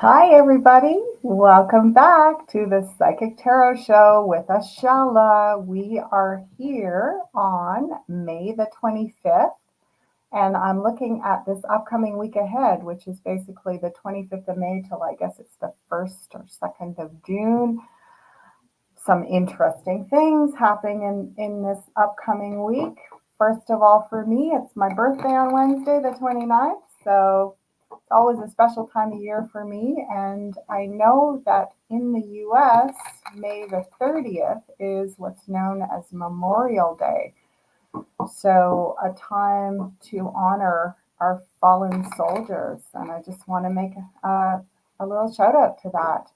Hi, everybody. Welcome back to the Psychic Tarot Show with Ashala. We are here on May the 25th, and I'm looking at this upcoming week ahead, which is basically the 25th of May till I guess it's the 1st or 2nd of June. Some interesting things happening in this upcoming week. First of all, for me, it's my birthday on Wednesday, the 29th. So it's always a special time of year for me. And I know that in the US, May the 30th is what's known as Memorial Day. So a time to honor our fallen soldiers. And I just want to make a little shout out to that.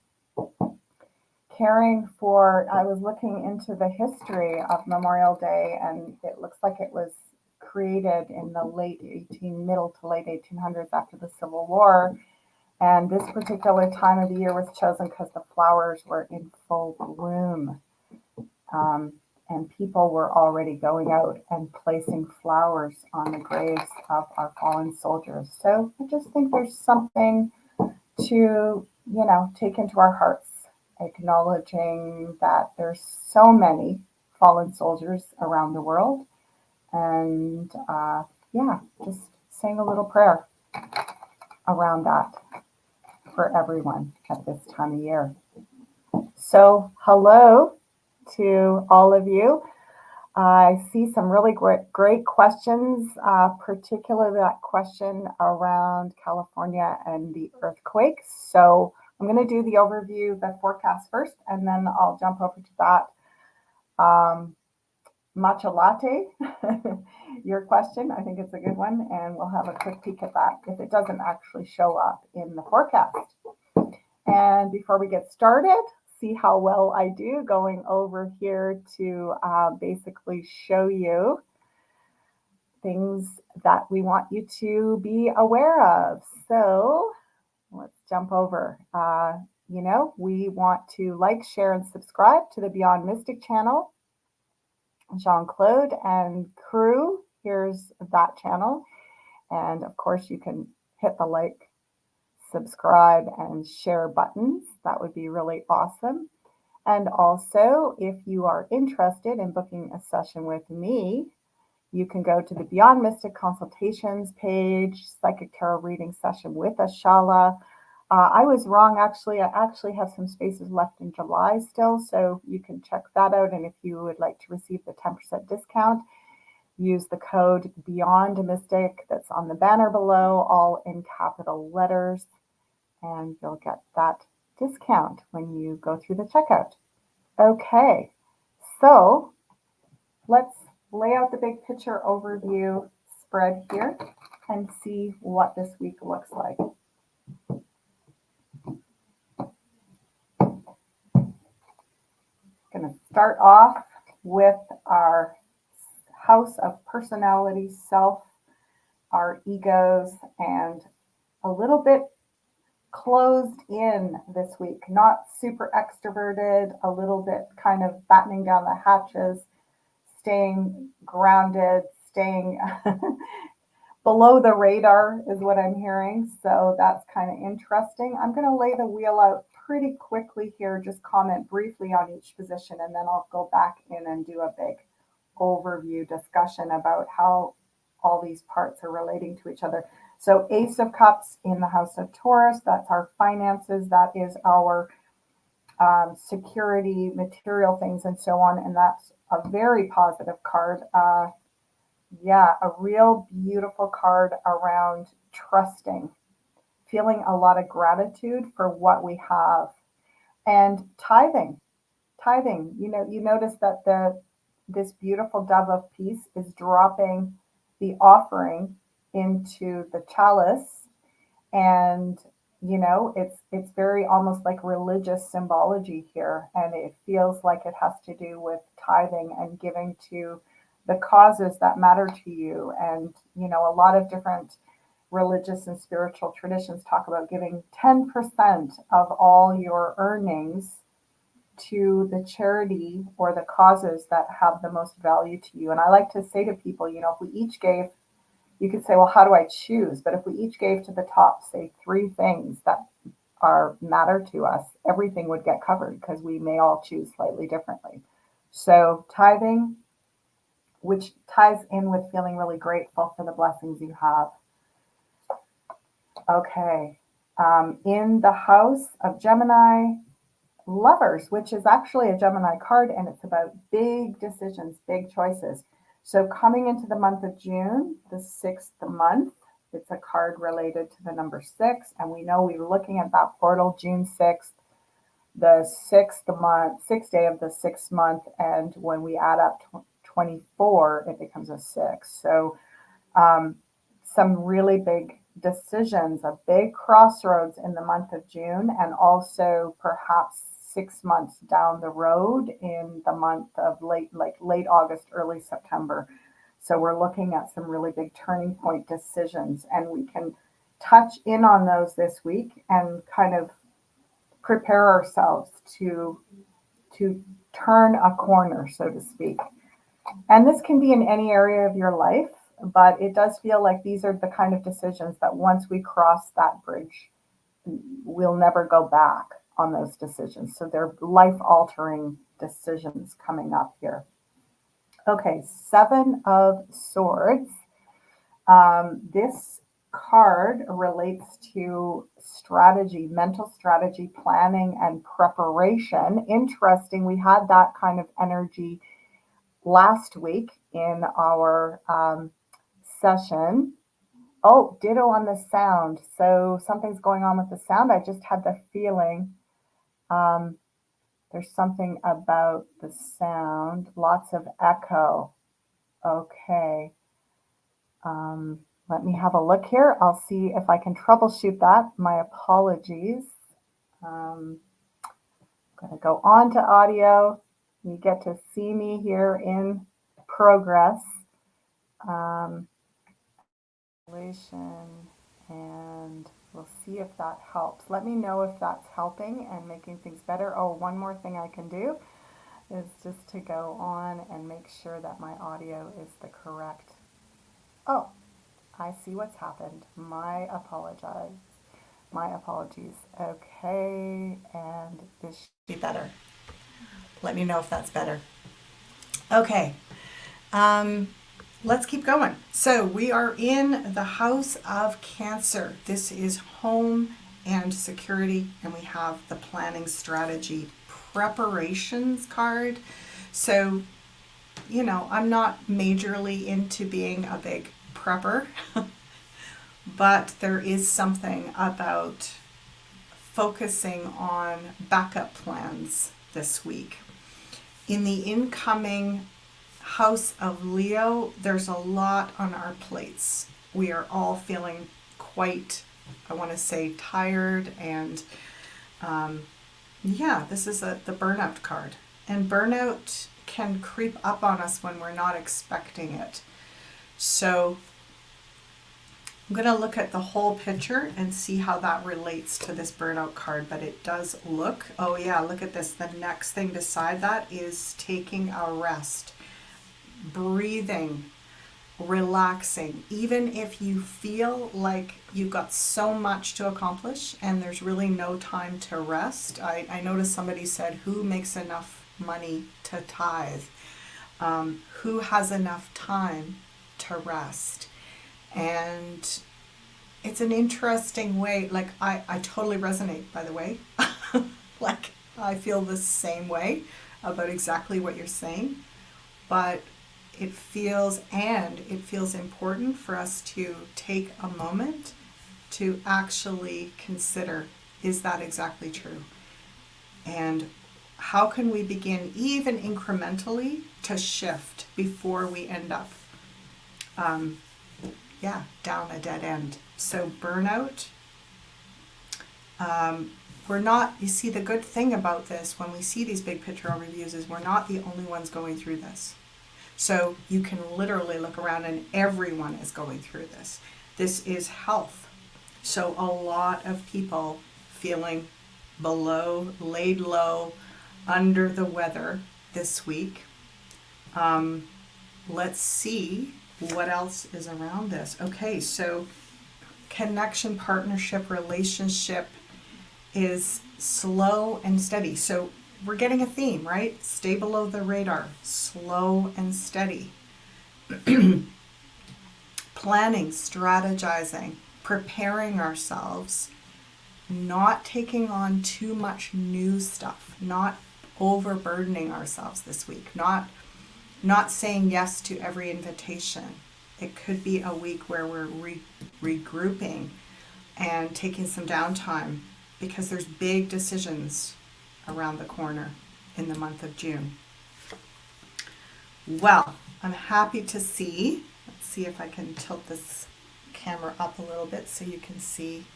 I was looking into the history of Memorial Day, and it looks like it was created in the middle to late 1800s after the Civil War. And this particular time of the year was chosen because the flowers were in full bloom. And people were already going out and placing flowers on the graves of our fallen soldiers. So I just think there's something to, take into our hearts, acknowledging that there's so many fallen soldiers around the world. And just saying a little prayer around that for everyone at this time of year. So, hello to all of you. I see some really great questions, particularly that question around California and the earthquakes. So I'm going to do the overview, the forecast first, and then I'll jump over to that. Matcha latte, your question, I think it's a good one, and we'll have a quick peek at that if it doesn't actually show up in the forecast. And before we get started, see how well I do going over here to basically show you things that we want you to be aware of. So let's jump over. We want to like, share, and subscribe to the Beyond Mystic channel. Jean-Claude and crew, here's that channel. And of course, you can hit the like, subscribe, and share buttons. That would be really awesome. And also, if you are interested in booking a session with me, you can go to the Beyond Mystic Consultations page, Psychic Tarot Reading Session with Ashala. I was wrong, actually. I actually have some spaces left in July still, so you can check that out. And if you would like to receive the 10% discount, use the code Beyond Mystic that's on the banner below, all in capital letters, and you'll get that discount when you go through the checkout. Okay, so let's lay out the big picture overview spread here and see what this week looks like. Going to start off with our house of personality, self, our egos, and a little bit closed in this week, not super extroverted, a little bit kind of battening down the hatches, staying grounded, staying below the radar is what I'm hearing. So that's kind of interesting. I'm going to lay the wheel out pretty quickly here, just comment briefly on each position, and then I'll go back in and do a big overview discussion about how all these parts are relating to each other. So Ace of Cups in the House of Taurus, that's our finances, that is our security, material things, and so on. And that's a very positive card. A real beautiful card around trusting, feeling a lot of gratitude for what we have, and tithing. You notice that this beautiful dove of peace is dropping the offering into the chalice, and it's very almost like religious symbology here, and it feels like it has to do with tithing and giving to the causes that matter to you. And a lot of different religious and spiritual traditions talk about giving 10% of all your earnings to the charity or the causes that have the most value to you. And I like to say to people, if we each gave, you could say, well, how do I choose? But if we each gave to the top, say, 3 things that are matter to us, everything would get covered because we may all choose slightly differently. So tithing, which ties in with feeling really grateful for the blessings you have. Okay. In the house of Gemini, Lovers, which is actually a Gemini card, and it's about big decisions, big choices. So coming into the month of June, the sixth month, it's a card related to the number six, and we know we're looking at that portal June 6th, the sixth day of the sixth month, and when we add up 24, it becomes a six. So um, some really big decisions, a big crossroads in the month of June, and also perhaps 6 months down the road in the month of late August, early September. So we're looking at some really big turning point decisions, and we can touch in on those this week and kind of prepare ourselves to turn a corner, so to speak. And this can be in any area of your life, but it does feel like these are the kind of decisions that once we cross that bridge, we'll never go back on those decisions. So they're life altering decisions coming up here. Okay, Seven of Swords. This card relates to strategy, mental strategy, planning, and preparation. Interesting, we had that kind of energy last week in our session. Oh, ditto on the sound. So something's going on with the sound. I just had the feeling um, there's something about the sound. Lots of echo. Okay. Let me have a look here. I'll see if I can troubleshoot that. My apologies. I'm going to go on to audio. You get to see me here in progress. And we'll see if that helps. Let me know if that's helping and making things better. Oh, one more thing I can do is just to go on and make sure that my audio is the correct. Oh, I see what's happened. My apologies. Okay, and this should be better. Let me know if that's better. Okay. Let's keep going. So we are in the house of Cancer. This is home and security, and we have the planning strategy preparations card. So, I'm not majorly into being a big prepper, but there is something about focusing on backup plans this week. In the incoming house of Leo, there's a lot on our plates. We are all feeling quite, I want to say, tired, and this is the burnout card. And burnout can creep up on us when we're not expecting it. So I'm going to look at the whole picture and see how that relates to this burnout card, but it does look, look at this. The next thing beside that is taking a rest. Breathing, relaxing, even if you feel like you've got so much to accomplish and there's really no time to rest. I noticed somebody said, who makes enough money to tithe? Who has enough time to rest? And it's an interesting way. Like, I totally resonate, by the way. Like, I feel the same way about exactly what you're saying, but it feels important for us to take a moment to actually consider, is that exactly true? And how can we begin, even incrementally, to shift before we end up down a dead end? So burnout, we're not, you see, the good thing about this, when we see these big picture overviews, is we're not the only ones going through this. So you can literally look around and everyone is going through this. This is health. So a lot of people feeling below, laid low, under the weather this week. Let's see what else is around this. Okay, so connection, partnership, relationship is slow and steady. So we're getting a theme, right? Stay below the radar, slow and steady. Planning, strategizing, preparing ourselves, not taking on too much new stuff, not overburdening ourselves this week, not saying yes to every invitation. It could be a week where we're regrouping and taking some downtime because there's big decisions around the corner in the month of June. Well, I'm happy to see. Let's see if I can tilt this camera up a little bit so you can see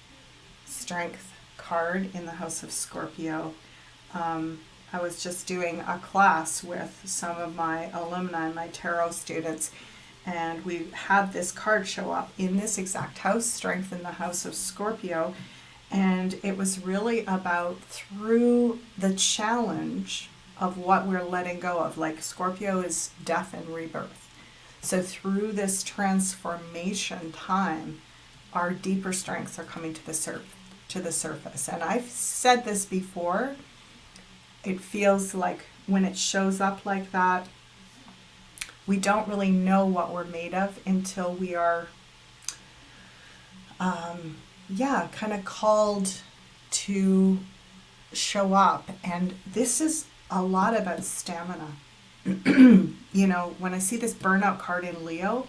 Strength card in the House of Scorpio. I was just doing a class with some of my alumni, my tarot students, and we had this card show up in this exact house, Strength in the House of Scorpio, and it was really about through the challenge of what we're letting go of. Like Scorpio is death and rebirth. So through this transformation time, our deeper strengths are coming to the surface. And I've said this before, it feels like when it shows up like that, we don't really know what we're made of until we are, kind of called to show up. And this is a lot about stamina. When I see this burnout card in Leo,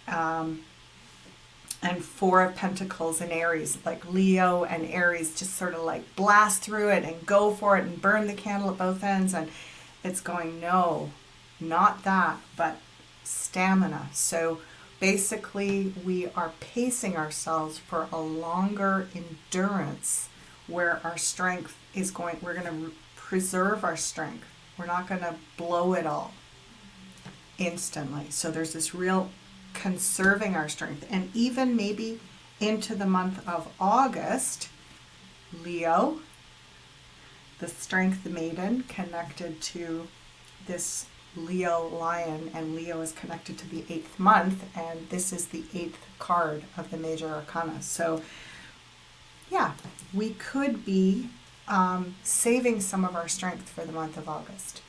and Four of Pentacles in Aries, like Leo and Aries just sort of like blast through it and go for it and burn the candle at both ends. And it's going, no, not that, but stamina. So basically we are pacing ourselves for a longer endurance where our strength is going, we're going to preserve our strength. We're not going to blow it all instantly. So there's this real conserving our strength. And even maybe into the month of August, Leo, the Strength Maiden, connected to this Leo lion, and Leo is connected to the 8th month, and this is the 8th card of the major arcana. So yeah, we could be saving some of our strength for the month of August.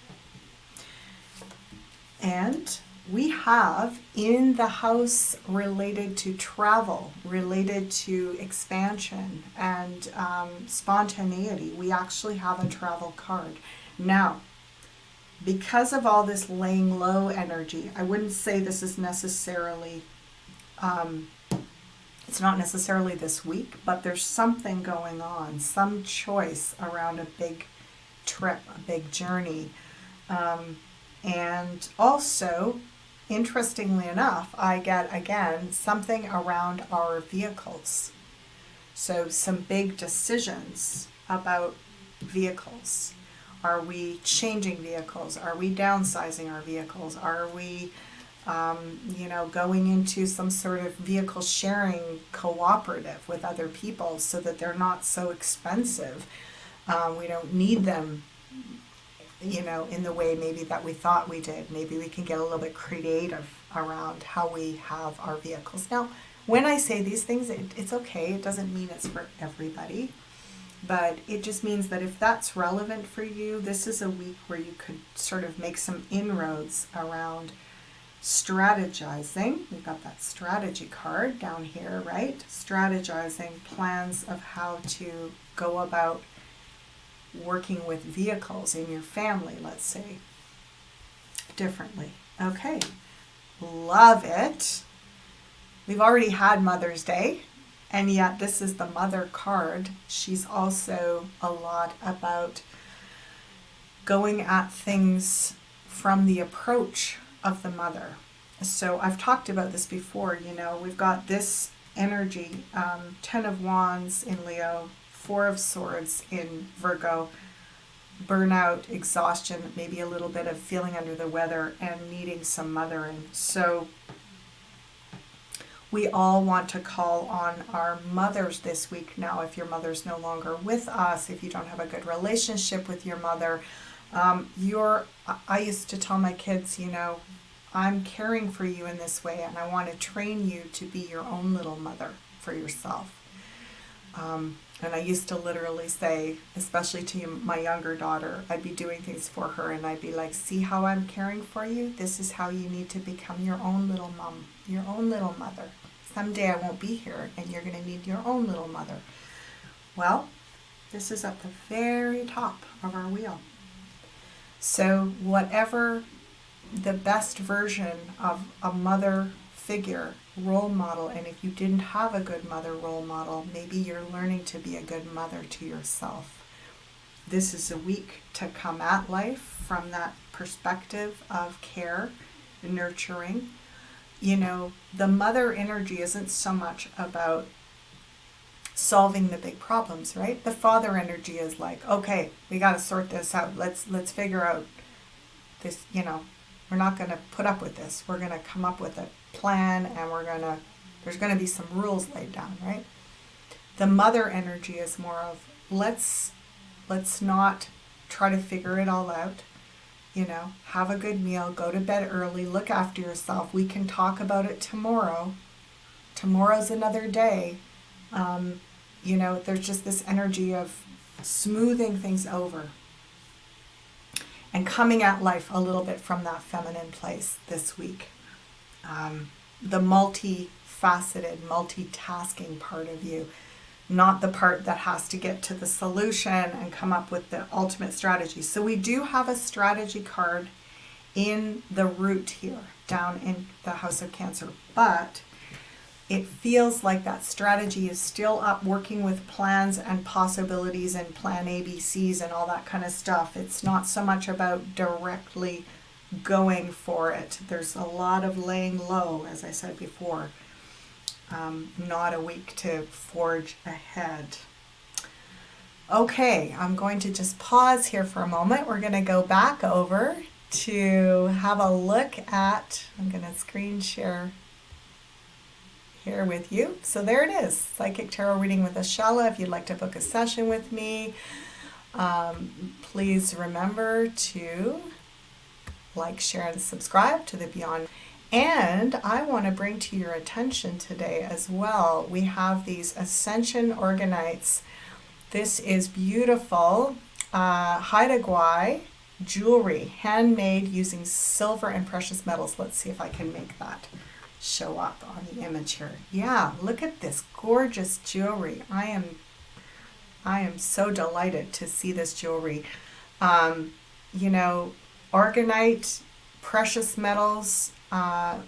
And we have in the house related to travel, related to expansion and spontaneity, we actually have a travel card. Now, because of all this laying low energy, I wouldn't say this is necessarily, it's not necessarily this week, but there's something going on, some choice around a big trip, a big journey. And also, interestingly enough, I get, again, something around our vehicles. So some big decisions about vehicles. Are we changing vehicles? Are we downsizing our vehicles? Are we, going into some sort of vehicle sharing cooperative with other people so that they're not so expensive? We don't need them in the way maybe that we thought we did. Maybe we can get a little bit creative around how we have our vehicles. Now, when I say these things, it's okay. It doesn't mean it's for everybody, but it just means that if that's relevant for you, this is a week where you could sort of make some inroads around strategizing. We've got that strategy card down here, right? Strategizing plans of how to go about working with vehicles in your family, let's say, differently. Okay, love it. We've already had Mother's Day, and yet this is the mother card. She's also a lot about going at things from the approach of the mother. So I've talked about this before, we've got this energy, 10 of Wands in Leo, 4 of Swords in Virgo, burnout, exhaustion, maybe a little bit of feeling under the weather and needing some mothering. So we all want to call on our mothers this week. Now, if your mother's no longer with us, if you don't have a good relationship with your mother, I used to tell my kids, I'm caring for you in this way, and I want to train you to be your own little mother for yourself. And I used to literally say, especially to my younger daughter, I'd be doing things for her and I'd be like, see how I'm caring for you? This is how you need to become your own little mom, your own little mother. Someday I won't be here and you're going to need your own little mother. Well, this is at the very top of our wheel. So whatever the best version of a mother figure, role model, and if you didn't have a good mother role model, maybe you're learning to be a good mother to yourself. This is a week to come at life from that perspective of care, nurturing. You know, the mother energy isn't so much about solving the big problems, right? The father energy is like, okay, we got to sort this out. Let's figure out this, you know, we're not going to put up with this. We're going to come up with a plan and there's going to be some rules laid down, right? The mother energy is more of let's not try to figure it all out. You know, have a good meal, go to bed early, look after yourself. We can talk about it tomorrow. Tomorrow's another day. You know, there's just this energy of smoothing things over and coming at life a little bit from that feminine place this week. The multifaceted, multitasking part of you, not the part that has to get to the solution and come up with the ultimate strategy. So we do have a strategy card in the root here, down in the House of Cancer, but it feels like that strategy is still up, working with plans and possibilities and plan ABCs and all that kind of stuff. It's not so much about directly going for it. There's a lot of laying low, as I said before. Not a week to forge ahead. Okay, I'm going to just pause here for a moment. We're going to go back over to have a look at, I'm going to screen share here with you. So there it is, Psychic Tarot Reading with Ashala. If you'd like to book a session with me, please remember to like, share, and subscribe to the Beyond. And I want to bring to your attention today as well, we have these Ascension Organites. This is beautiful Haida Gwaii jewelry, handmade using silver and precious metals. Let's see if I can make that show up on the image here. Yeah, look at this gorgeous jewelry. I am so delighted to see this jewelry. You know, Organite, precious metals,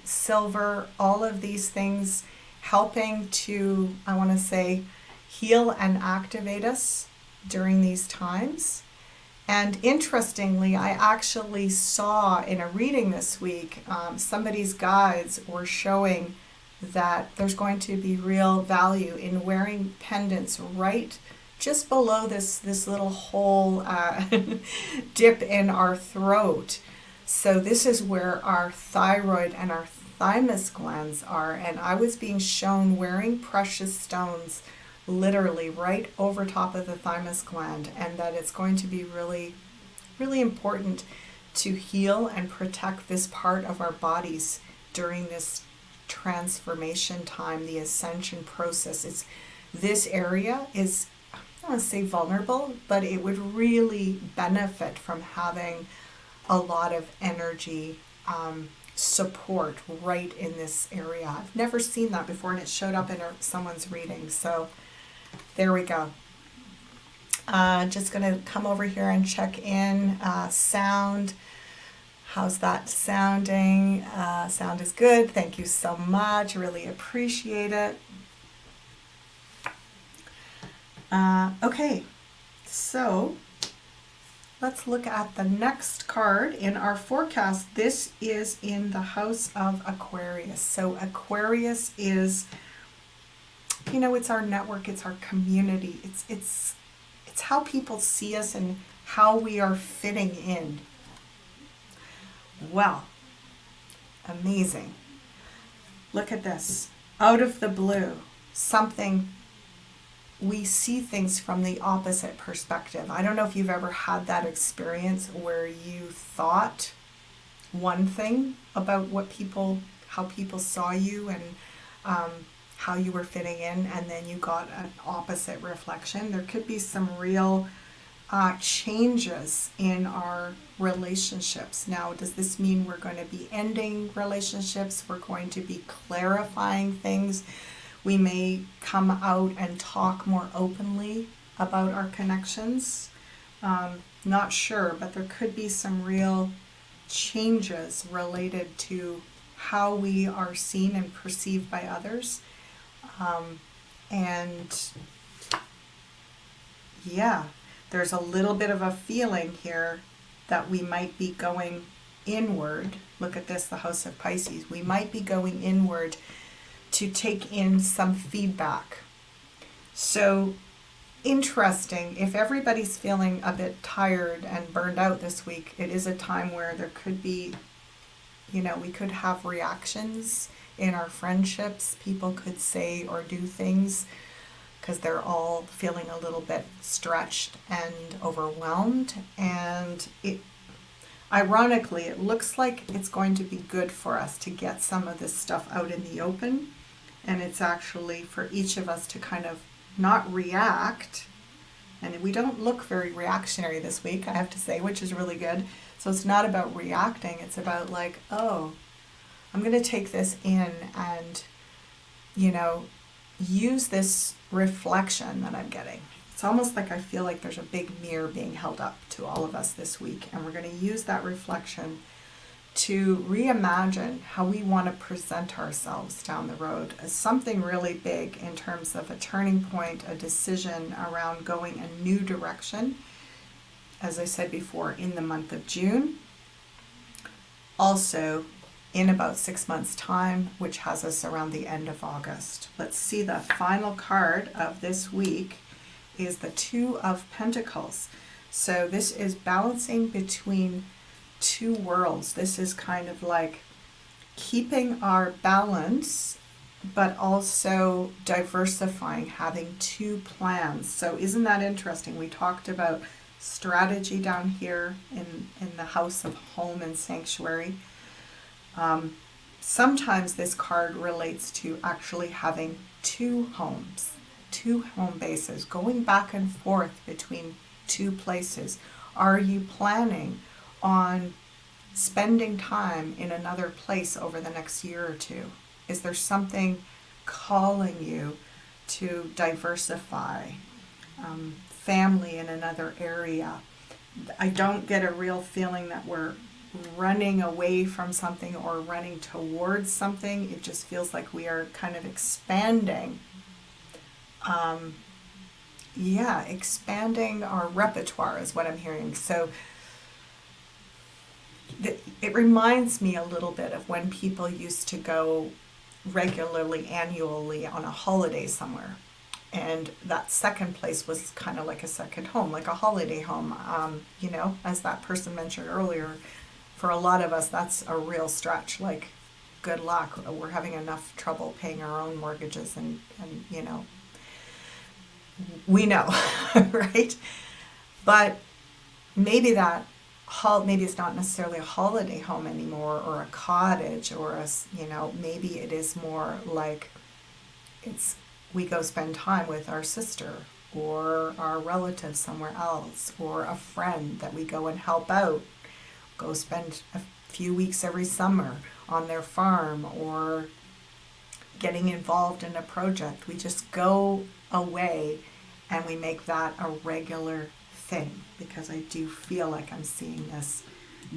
silver, all of these things helping to, I want to say, heal and activate us during these times. And interestingly, I actually saw in a reading this week, somebody's guides were showing that there's going to be real value in wearing pendants right just below this little hole dip in our throat. So this is where our thyroid and our thymus glands are. And I was being shown wearing precious stones literally right over top of the thymus gland, and that it's going to be really, really important to heal and protect this part of our bodies during this transformation time, the ascension process. This area is, I don't want to say vulnerable, but it would really benefit from having a lot of energy support right in this area. I've never seen that before, and it showed up in someone's reading. So there we go. Just going to come over here and check in. Sound. How's that sounding? Sound is good. Thank you so much. Really appreciate it. Okay, so let's look at the next card in our forecast. This is in the House of Aquarius. So Aquarius is, you know, it's our network, it's our community. It's how people see us and how we are fitting in. Well, amazing. Look at this. Out of the blue, something, we see things from the opposite perspective. I don't know if you've ever had that experience where you thought one thing about how people saw you, and how you were fitting in, and then you got an opposite reflection. There could be some real changes in our relationships. Now, does this mean we're going to be ending relationships? We're going to be clarifying things. We may come out and talk more openly about our connections. Not sure, but there could be some real changes related to how we are seen and perceived by others. And yeah, there's a little bit of a feeling here that we might be going inward. Look at this, the House of Pisces. We might be going inward to take in some feedback. So interesting. If everybody's feeling a bit tired and burned out this week, it is a time where there could be, we could have reactions in our friendships. People could say or do things because they're all feeling a little bit stretched and overwhelmed. And ironically, it looks like it's going to be good for us to get some of this stuff out in the open. And it's actually for each of us to kind of not react. And we don't look very reactionary this week, I have to say, which is really good. So it's not about reacting. It's about like, oh, I'm going to take this in and, use this reflection that I'm getting. It's almost like I feel like there's a big mirror being held up to all of us this week. And we're going to use that reflection to reimagine how we want to present ourselves down the road as something really big in terms of a turning point, a decision around going a new direction. As I said before, in the month of June. Also, in about 6 months' time, which has us around the end of August. Let's see, the final card of this week is the Two of Pentacles. So this is balancing between two worlds. This is kind of like keeping our balance, but also diversifying, having two plans. So isn't that interesting? We talked about strategy down here in the house of home and sanctuary. Sometimes this card relates to actually having two homes, two home bases, going back and forth between two places. Are you planning on spending time in another place over the next year or two? Is there something calling you to diversify? Family in another area. I don't get a real feeling that we're running away from something or running towards something. It just feels like we are kind of expanding. Expanding our repertoire is what I'm hearing. So it reminds me a little bit of when people used to go regularly, annually on a holiday somewhere. And that second place was kind of like a second home, like a holiday home. As that person mentioned earlier, for a lot of us, that's a real stretch. Like, good luck. We're having enough trouble paying our own mortgages, and we know, right? But maybe maybe it's not necessarily a holiday home anymore, or a cottage, or maybe it is more like we go spend time with our sister or our relative somewhere else, or a friend that we go and help out, go spend a few weeks every summer on their farm, or getting involved in a project. We just go away and we make that a regular thing, because I do feel like I'm seeing this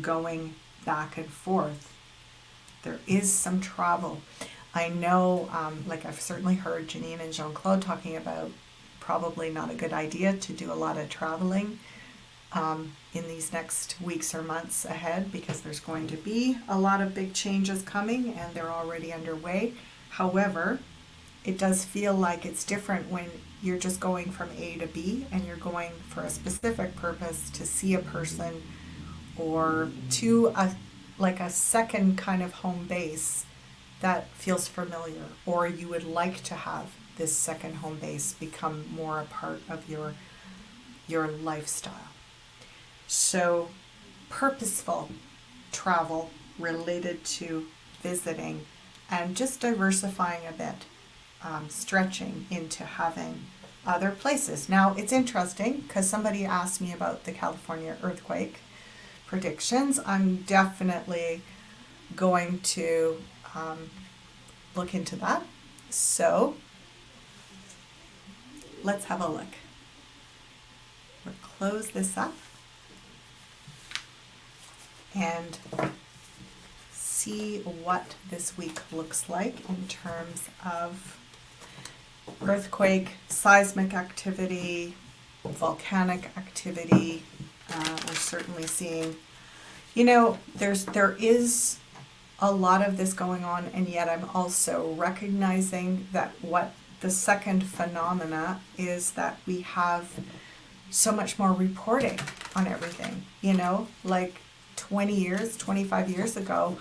going back and forth. There is some travel. I know, like I've certainly heard Janine and Jean-Claude talking about probably not a good idea to do a lot of traveling in these next weeks or months ahead, because there's going to be a lot of big changes coming and they're already underway. However, it does feel like it's different when you're just going from A to B and you're going for a specific purpose to see a person, or to a second kind of home base that feels familiar, or you would like to have this second home base become more a part of your lifestyle. So purposeful travel related to visiting and just diversifying a bit. stretching into having other places. Now, it's interesting because somebody asked me about the California earthquake predictions. I'm definitely going to look into that. So let's have a look. We'll close this up and see what this week looks like in terms of earthquake, seismic activity, volcanic activity. We're certainly seeing, there is a lot of this going on, and yet I'm also recognizing that what the second phenomena is that we have so much more reporting on everything, like 20 years, 25 years ago,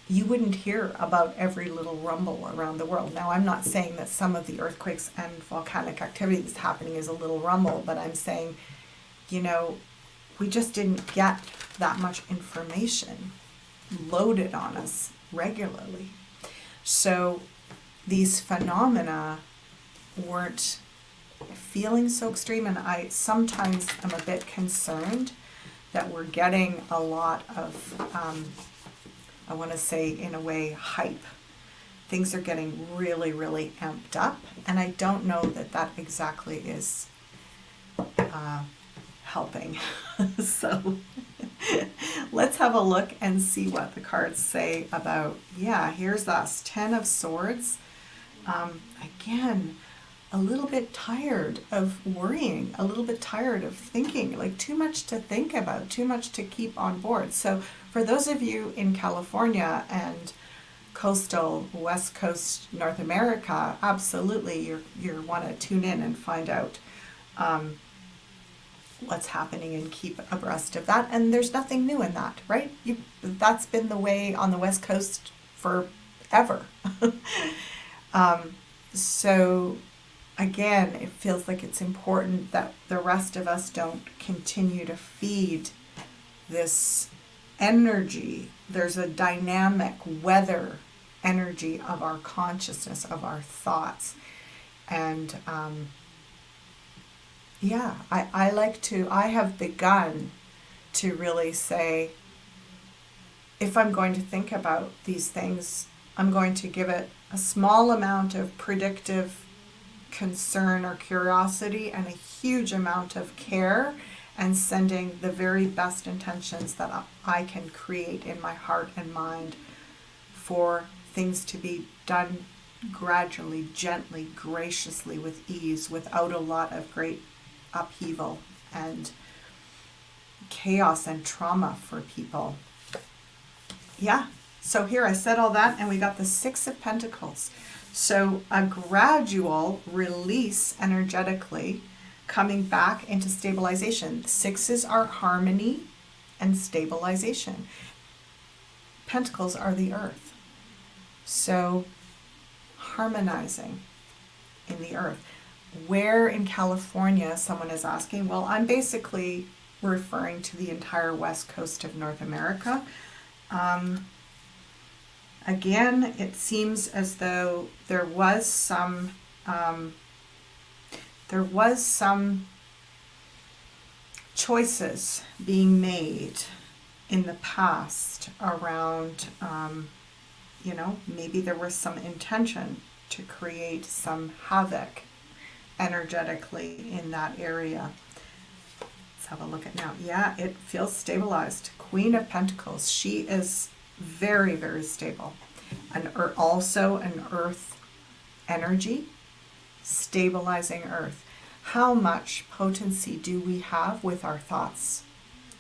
you wouldn't hear about every little rumble around the world. Now, I'm not saying that some of the earthquakes and volcanic activity that's happening is a little rumble, but I'm saying, we just didn't get that much information loaded on us regularly. So these phenomena weren't feeling so extreme, and I sometimes am a bit concerned that we're getting a lot of, I want to say in a way, hype. Things are getting really, really amped up, and I don't know that that exactly is helping. So let's have a look and see what the cards say about, here's us, 10 of Swords. Again, a little bit tired of worrying, a little bit tired of thinking, like too much to think about, too much to keep on board. So for those of you in California and coastal West Coast North America, absolutely you want to tune in and find out what's happening and keep abreast of that. And there's nothing new in that, right? That's been the way on the West Coast forever. So again, it feels like it's important that the rest of us don't continue to feed this energy. There's a dynamic weather energy of our consciousness, of our thoughts. And I have begun to really say, if I'm going to think about these things, I'm going to give it a small amount of predictive concern or curiosity and a huge amount of care, and sending the very best intentions that I can create in my heart and mind for things to be done gradually, gently, graciously, with ease, without a lot of great upheaval and chaos and trauma for people. So here I said all that, and we got the Six of Pentacles. So a gradual release energetically, coming back into stabilization. Sixes are harmony and stabilization. Pentacles are the earth. So harmonizing in the earth. Where in California, someone is asking, well, I'm basically referring to the entire west coast of North America. Again, it seems as though there was some choices being made in the past around, maybe there was some intention to create some havoc energetically in that area. Let's have a look at now. It feels stabilized. Queen of Pentacles. She is very, very stable. Also an earth energy, stabilizing earth. How much potency do we have with our thoughts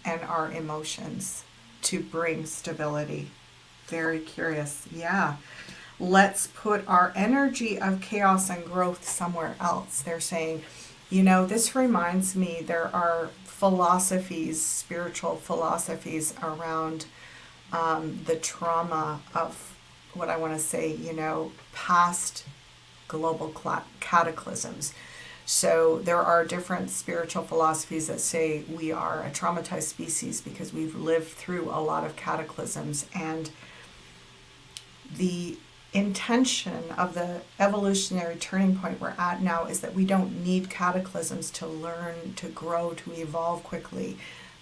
and our emotions to bring stability? Very curious. Let's put our energy of chaos and growth somewhere else. They're saying, this reminds me, there are philosophies, spiritual philosophies around the trauma of what I want to say, past global cataclysms. So there are different spiritual philosophies that say we are a traumatized species because we've lived through a lot of cataclysms, and the intention of the evolutionary turning point we're at now is that we don't need cataclysms to learn, to grow, to evolve quickly.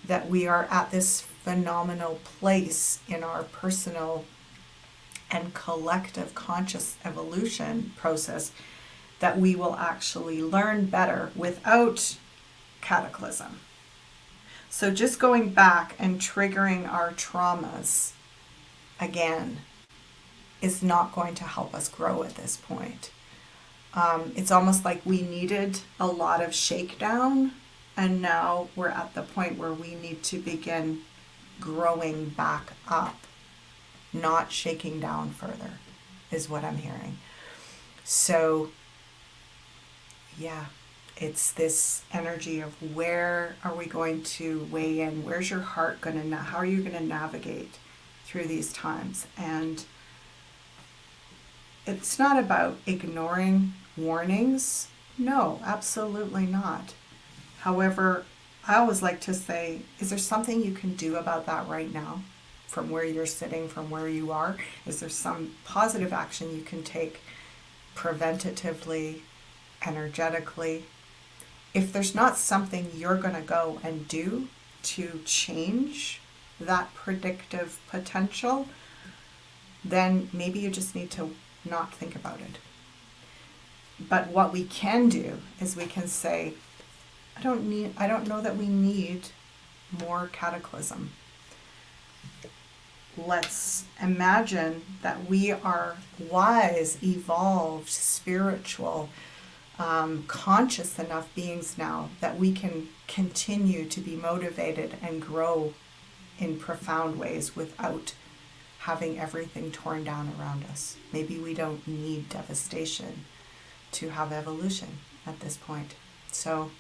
That we are at this phenomenal place in our personal and collective conscious evolution process that we will actually learn better without cataclysm. So just going back and triggering our traumas again is not going to help us grow at this point. It's almost like we needed a lot of shakedown, and now we're at the point where we need to begin growing back up, not shaking down further, is what I'm hearing. So, yeah, it's this energy of where are we going to weigh in? Where's your heart going to, how are you going to navigate through these times? And it's not about ignoring warnings. No, absolutely not. However, I always like to say, is there something you can do about that right now? From where you're sitting, from where you are? Is there some positive action you can take preventatively, energetically? If there's not something you're going to go and do to change that predictive potential, then maybe you just need to not think about it. But what we can do is we can say, I don't know that we need more cataclysm. Let's imagine that we are wise, evolved, spiritual, conscious enough beings now that we can continue to be motivated and grow in profound ways without having everything torn down around us. Maybe we don't need devastation to have evolution at this point. So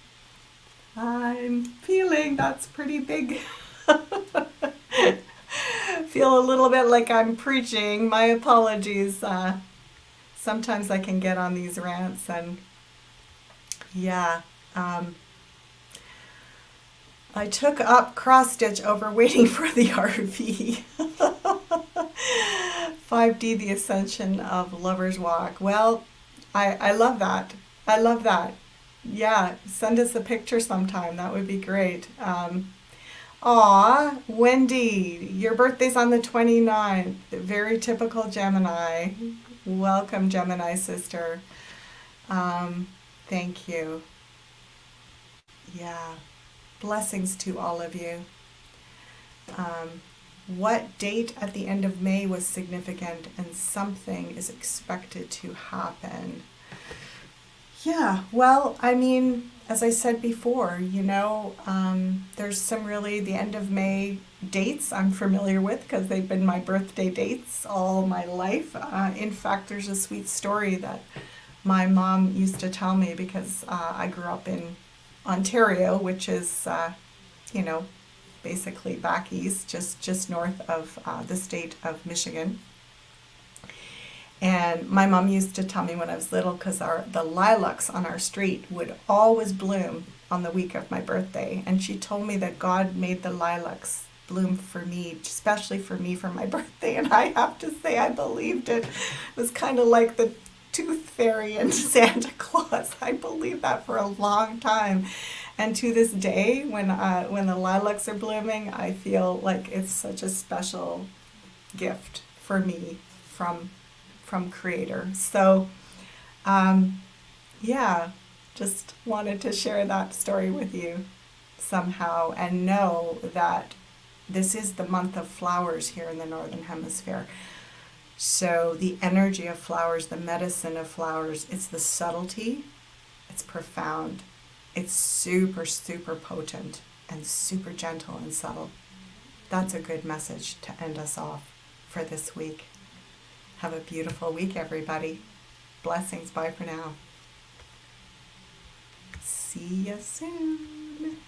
I'm feeling that's pretty big. Feel a little bit like I'm preaching. My apologies. Sometimes I can get on these rants, and yeah. I took up cross stitch over waiting for the RV. 5D, the ascension of Lover's Walk. Well, I love that. I love that. Yeah, send us a picture sometime. That would be great. Aw, Wendy, your birthday's on the 29th. Very typical Gemini. Welcome, Gemini sister. Thank you. Yeah, blessings to all of you. What date at the end of May was significant and something is expected to happen? Yeah, well, I mean, as I said before, there's some really the end of May dates I'm familiar with because they've been my birthday dates all my life. In fact, there's a sweet story that my mom used to tell me because I grew up in Ontario, which is, basically back east, just north of the state of Michigan. And my mom used to tell me when I was little, because the lilacs on our street would always bloom on the week of my birthday. And she told me that God made the lilacs bloom for me, especially for me for my birthday. And I have to say I believed it. It was kind of like the tooth fairy and Santa Claus. I believed that for a long time. And to this day, when the lilacs are blooming, I feel like it's such a special gift for me from Creator. So, just wanted to share that story with you somehow, and know that this is the month of flowers here in the Northern Hemisphere. So the energy of flowers, the medicine of flowers, it's the subtlety, it's profound, it's super, super potent and super gentle and subtle. That's a good message to end us off for this week. Have a beautiful week, everybody. Blessings. Bye for now. See you soon.